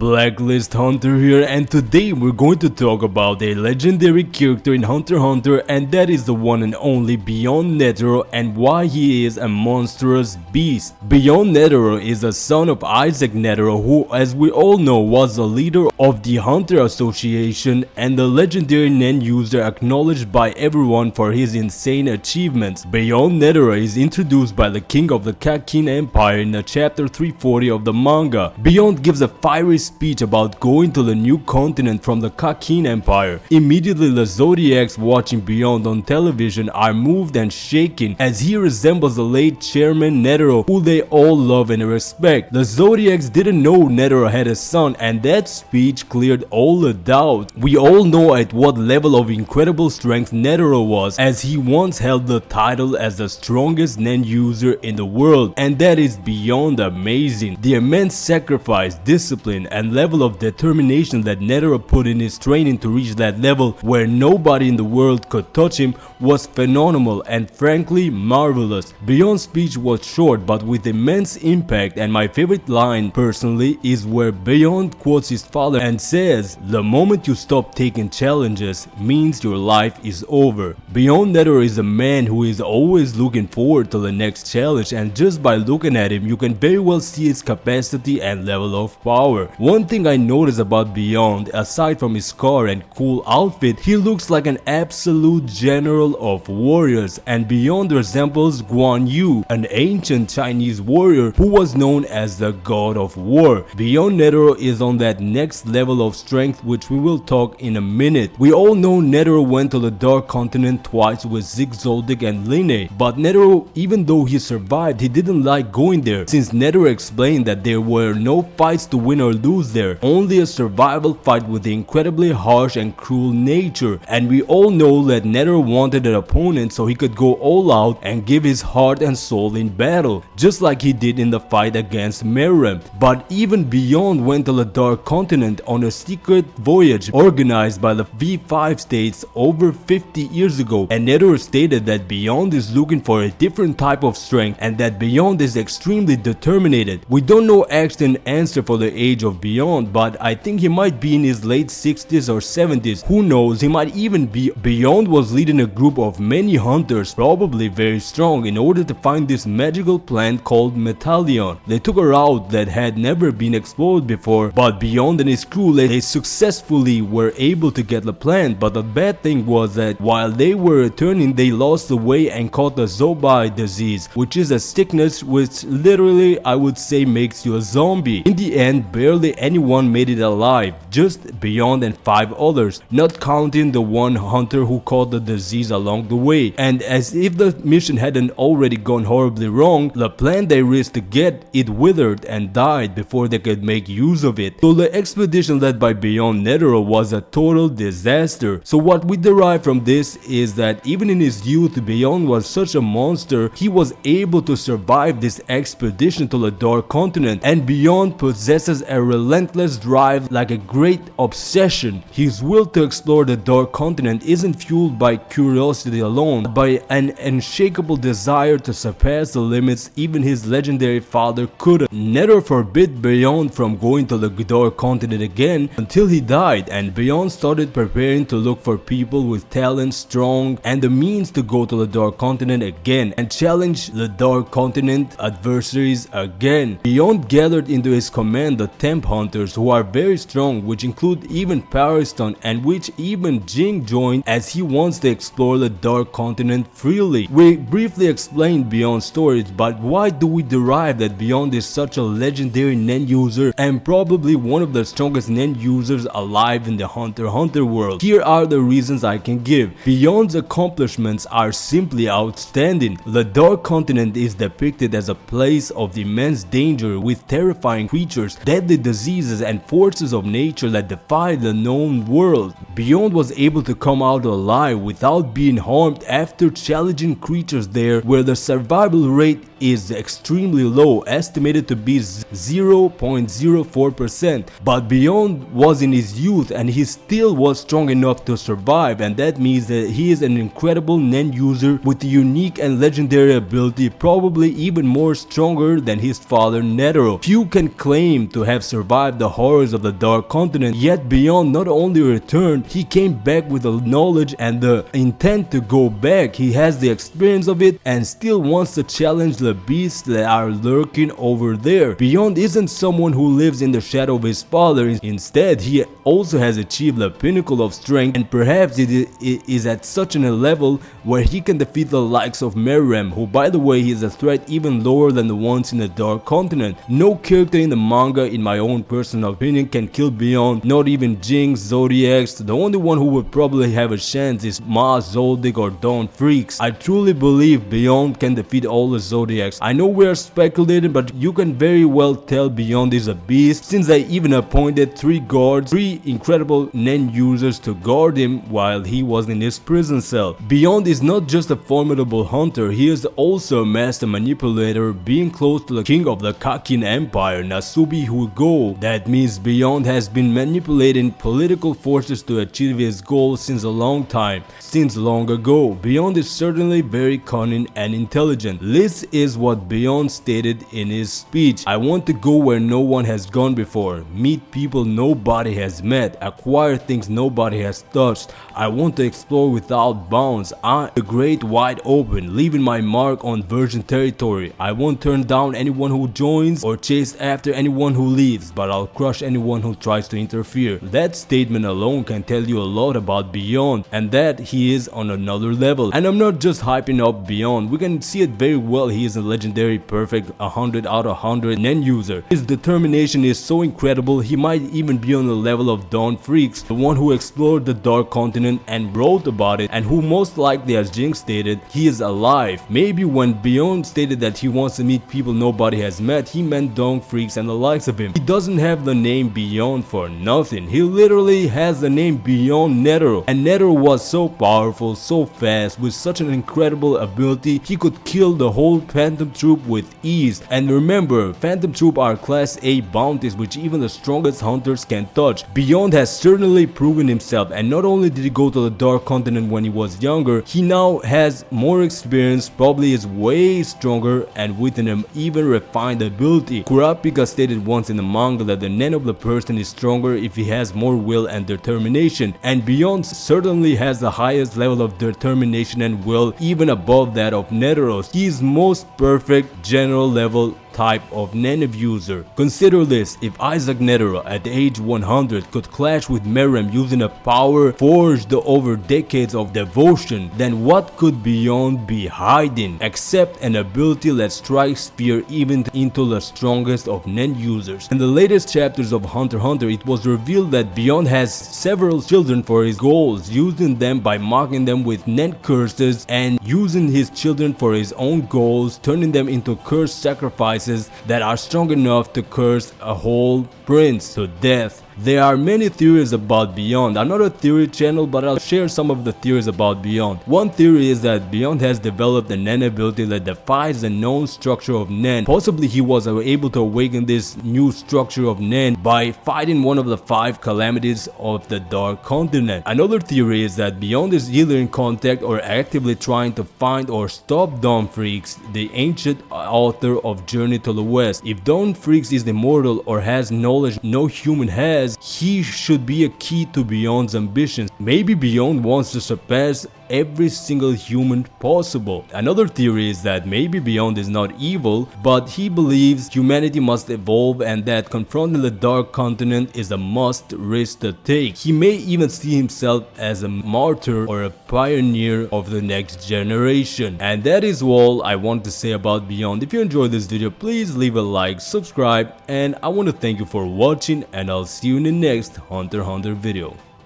Blacklist Hunter here, and today we're going to talk about a legendary character in Hunter x Hunter, and that is the one and only Beyond Netero, and why he is a monstrous beast. Beyond Netero is the son of Isaac Netero, who, as we all know, was the leader of the Hunter Association and the legendary Nen user acknowledged by everyone for his insane achievements. Beyond Netero is introduced by the king of the Kakin Empire in the chapter 340 of the manga. Beyond gives a fiery speech about going to the new continent from the Kakin Empire. Immediately the Zodiacs watching Beyond on television are moved and shaken as he resembles the late chairman Netero, who they all love and respect. The Zodiacs didn't know Netero had a son, and that speech cleared all the doubt. We all know at what level of incredible strength Netero was, as he once held the title as the strongest Nen user in the world, and that is beyond amazing. The immense sacrifice, discipline, and level of determination that Netero put in his training to reach that level where nobody in the world could touch him was phenomenal and frankly marvelous. Beyond's speech was short but with immense impact, and my favorite line personally is where Beyond quotes his father and says, "The moment you stop taking challenges means your life is over." Beyond Netero is a man who is always looking forward to the next challenge, and just by looking at him you can very well see his capacity and level of power. One thing I noticed about Beyond, aside from his car and cool outfit, he looks like an absolute general of warriors, and Beyond resembles Guan Yu, an ancient Chinese warrior who was known as the god of war. Beyond Netero is on that next level of strength, which we will talk in a minute. We all know Netero went to the Dark Continent twice with Zigzoldyck and Linne, but Netero, even though he survived, he didn't like going there, since Netero explained that there were no fights to win or lose there, only a survival fight with the incredibly harsh and cruel nature. And we all know that Netero wanted an opponent so he could go all out and give his heart and soul in battle, just like he did in the fight against Merem. But even Beyond went to the Dark Continent on a secret voyage organized by the V5 states over 50 years ago, and Netero stated that Beyond is looking for a different type of strength and that Beyond is extremely determined. We don't know actually an answer for the age of Beyond, but I think he might be in his late 60s or 70s. Who knows, he might even be. Beyond was leading a group of many hunters, probably very strong, in order to find this magical plant called Metallion. They took a route that had never been explored before, but Beyond and his crew, they successfully were able to get the plant. But the bad thing was that while they were returning, they lost the way and caught the Zobai disease, which is a sickness which literally I would say makes you a zombie. In the end, barely anyone made it alive, just Beyond and 5 others, not counting the one hunter who caught the disease along the way. And as if the mission hadn't already gone horribly wrong, the plant they risked to get it withered and died before they could make use of it. So the expedition led by Beyond Netero was a total disaster. So what we derive from this is that even in his youth, Beyond was such a monster, he was able to survive this expedition to the Dark Continent, and Beyond possesses a relentless drive, like a great obsession. His will to explore the Dark Continent isn't fueled by curiosity alone, but by an unshakable desire to surpass the limits even his legendary father couldn't. Netero forbid Beyond from going to the Dark Continent again until he died, and Beyond started preparing to look for people with talent, strong, and the means to go to the Dark Continent again and challenge the Dark Continent adversaries again. Beyond gathered into his command the Temp Hunters, who are very strong, which include even Pariston, and which even Jing joined, as he wants to explore the Dark Continent freely. We briefly explained Beyond's stories, but why do we derive that Beyond is such a legendary Nen user and probably one of the strongest Nen users alive in the Hunter x Hunter world? Here are the reasons I can give. Beyond's accomplishments are simply outstanding. The Dark Continent is depicted as a place of immense danger, with terrifying creatures, deadly diseases, and forces of nature that defy the known world. Beyond was able to come out alive without being harmed after challenging creatures there, where the survival rate is extremely low, estimated to be 0.04%. But Beyond was in his youth and he still was strong enough to survive, and that means that he is an incredible Nen user with a unique and legendary ability, probably even more stronger than his father Netero. Few can claim to have survived survived the horrors of the Dark Continent, yet Beyond not only returned, he came back with the knowledge and the intent to go back. He has the experience of it and still wants to challenge the beasts that are lurking over there. Beyond isn't someone who lives in the shadow of his father. Instead, he also has achieved the pinnacle of strength, and perhaps it is at such a level where he can defeat the likes of Merem, who by the way is a threat even lower than the ones in the Dark Continent. No character in the manga, in my own personal opinion, can kill Beyond, not even Jinx, Zodiacs. The only one who would probably have a chance is Ma, Zoldyck or Dawn Freaks. I truly believe Beyond can defeat all the Zodiacs. I know we are speculating, but you can very well tell Beyond is a beast, since I even appointed 3 guards, 3 incredible Nen users to guard him while he was in his prison cell. Beyond is not just a formidable hunter, he is also a master manipulator, being close to the king of the Kakin Empire, Nasubi Hugo. That means Beyond has been manipulating political forces to achieve his goals since a long time, since long ago. Beyond is certainly very cunning and intelligent. This is what Beyond stated in his speech: "I want to go where no one has gone before, meet people nobody has met, acquire things nobody has touched. I want to explore without bounds. I'm the great wide open, leaving my mark on virgin territory. I won't turn down anyone who joins or chase after anyone who leaves, but I'll crush anyone who tries to interfere." That statement alone can tell you a lot about Beyond, and that he is on another level. And I'm not just hyping up Beyond, we can see it very well. He is a legendary perfect 100 out of 100 Nen user. His determination is so incredible, he might even be on the level of Dawn Freaks, the one who explored the Dark Continent and wrote about it, and who most likely, as Jinx stated, he is alive. Maybe when Beyond stated that he wants to meet people nobody has met, he meant Dawn Freaks and the likes of him. He doesn't have the name Beyond for nothing. He literally has the name Beyond Netero, and Netero was so powerful, so fast, with such an incredible ability, he could kill the whole Phantom Troop with ease. And remember, Phantom Troop are class A bounties which even the strongest hunters can touch. Beyond has certainly proven himself, and not only did he go to the Dark Continent when he was younger, he now has more experience, probably is way stronger, and with an even refined ability. Kurapika stated once in the manga that the Nen of the person is stronger if he has more will and determination, and Beyond certainly has the highest level of determination and will, even above that of Netero's. He is most perfect general level type of Nen user. Consider this: if Isaac Netero at age 100 could clash with Merem using a power forged over decades of devotion, then what could Beyond be hiding except an ability that strikes fear even into the strongest of Nen users? In the latest chapters of Hunter x Hunter, it was revealed that Beyond has several children for his goals, using them by mocking them with Nen curses and using his children for his own goals, turning them into cursed sacrifices that are strong enough to curse a whole prince to death. There are many theories about Beyond. I'm not a theory channel, but I'll share some of the theories about Beyond. One theory is that Beyond has developed a Nen ability that defies the known structure of Nen. Possibly he was able to awaken this new structure of Nen by fighting one of the 5 calamities of the Dark Continent. Another theory is that Beyond is either in contact or actively trying to find or stop Dawn Freaks, the ancient author of Journey to the West. If Dawn Freaks is immortal or has knowledge no human has, he should be a key to Beyond's ambitions. Maybe Beyond wants to surpass every single human possible. Another theory is that maybe Beyond is not evil, but he believes humanity must evolve and that confronting the Dark Continent is a must risk to take. He may even see himself as a martyr or a pioneer of the next generation. And that is all I want to say about Beyond. If you enjoyed this video, please leave a like, subscribe, and I want to thank you for watching, and I'll see you in the next Hunter x Hunter video.